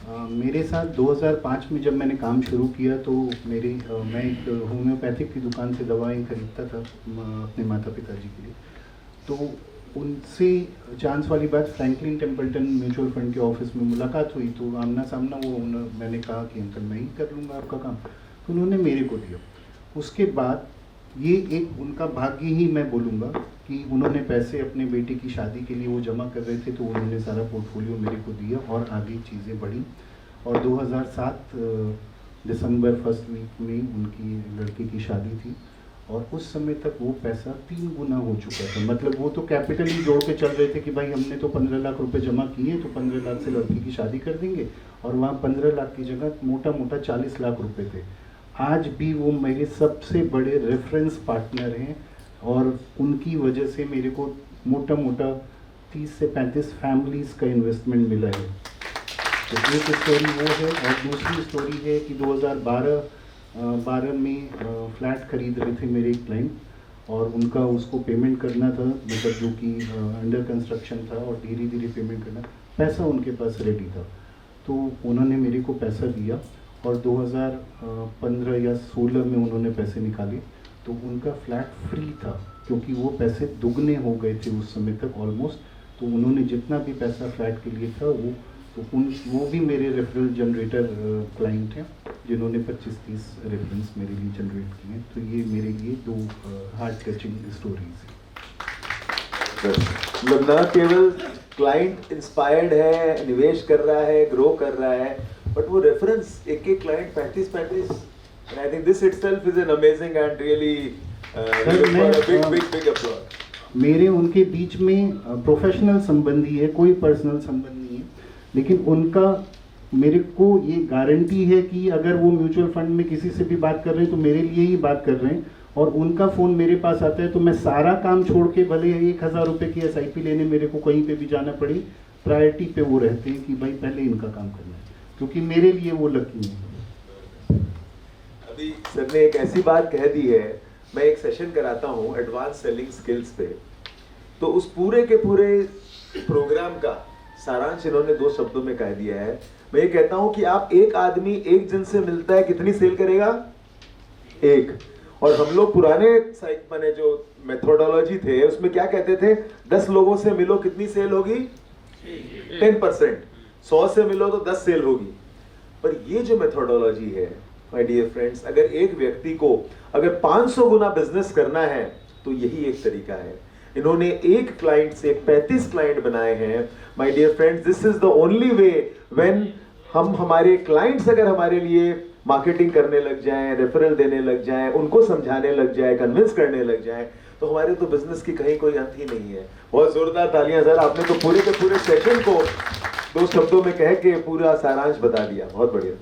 मेरे साथ 2005 में जब मैंने काम शुरू किया तो मैं एक होम्योपैथिक की दुकान से दवाएं खरीदता था अपने माता पिताजी के लिए। तो उनसे चांस वाली बात फ्रैंकलिन टेम्पल्टन म्यूचुअल फंड के ऑफिस में मुलाकात हुई, तो आमना सामना मैंने कहा कि अंकल मैं ही कर लूँगा आपका काम, तो उन्होंने मेरे को दिया। उसके बाद ये एक उनका भाग्य ही मैं बोलूँगा कि उन्होंने पैसे अपने बेटे की शादी के लिए वो जमा कर रहे थे, तो उन्होंने सारा पोर्टफोलियो मेरे को दिया और आगे चीज़ें बढ़ी। और 2007 दिसंबर फर्स्ट वीक में उनकी लड़के की शादी थी और उस समय तक वो पैसा 3 गुना हो चुका था। मतलब वो तो कैपिटल ही जोड़ के चल रहे थे कि भाई हमने तो 15 लाख रुपए जमा किए, तो 15 लाख से लड़की की शादी कर देंगे, और वहाँ 15 लाख की जगह मोटा मोटा 40 लाख रुपए थे। आज भी वो मेरे सबसे बड़े रेफरेंस पार्टनर हैं और उनकी वजह से मेरे को मोटा मोटा 30 से 35 फैमिलीज़ का इन्वेस्टमेंट मिला है। तो एक स्टोरी वो है। और दूसरी स्टोरी है कि 2012 में फ्लैट खरीद रहे थे मेरे एक क्लाइंट और उनका उसको पेमेंट करना था, मतलब जो कि अंडर कंस्ट्रक्शन था और धीरे धीरे पेमेंट करना, पैसा उनके पास रेडी था, तो उन्होंने मेरे को पैसा दिया और 2015 या 16 में उन्होंने पैसे निकाले, तो उनका फ्लैट फ्री था क्योंकि वो पैसे दुगने हो गए थे उस समय तक ऑलमोस्ट। तो उन्होंने जितना भी पैसा फ्लैट के लिए था वो भी मेरे रेफरल जनरेटर क्लाइंट हैं जिन्होंने 25-30 रेफरेंस मेरे लिए जनरेट किए हैं। तो ये मेरे लिए 2 हार्ट टचिंग स्टोरीज हैं। मतलब न केवल क्लाइंट इंस्पायर्ड है, निवेश कर रहा है, ग्रो कर रहा है, बट वो रेफरेंस एक एक client 35 and I think this itself is an amazing and really big applause। मेरे उनके बीच में प्रोफेशनल संबंध ही है, कोई पर्सनल संबंध नहीं है, लेकिन उनका मेरे को ये गारंटी है कि अगर वो म्यूचुअल फंड में किसी से भी बात कर रहे हैं तो मेरे लिए ही बात कर रहे हैं, और उनका फ़ोन मेरे पास आता है तो मैं सारा काम छोड़ के भले 1000 रुपये की SIP लेने मेरे को कहीं पे भी जाना पड़ी, प्रायोरिटी पे वो रहते हैं कि भाई पहले इनका काम करना है, क्योंकि मेरे लिए वो लकी है। अभी सर ने एक ऐसी बात कह दी है, मैं एक सेशन कराता हूँ एडवांस सेलिंग स्किल्स पे, तो उस पूरे के पूरे प्रोग्राम का सारांश इन्होंने 2 शब्दों में कह दिया है। मैं ये कहता हूँ कि आप एक आदमी एक जन से मिलता है कितनी सेल करेगा? 1। और हम लोग पुराने साइट में जो मेथोडोलॉजी थे उसमें क्या कहते थे, 10 लोगों से मिलो कितनी सेल होगी? 10%। 100 से मिलो तो 10 सेल होगी। पर ये जो मेथोडोलॉजी है माय डियर फ्रेंड्स, अगर एक व्यक्ति को अगर 500 गुना बिजनेस करना है तो यही एक तरीका है। इन्होंने एक क्लाइंट से 35 क्लाइंट बनाए हैं। My dear friends, this is the only way when हम हमारे क्लाइंट्स अगर हमारे लिए मार्केटिंग करने लग जाएं, रेफरल देने लग जाएं, उनको समझाने लग जाएं, कन्विंस करने लग जाएं, तो हमारे तो बिजनेस की कहीं कोई अंत ही नहीं है। बहुत जोरदार तालियां सर, आपने तो पूरे के पूरे सेशन को 2 शब्दों में कह के पूरा सारांश बता दिया। बहुत बढ़िया।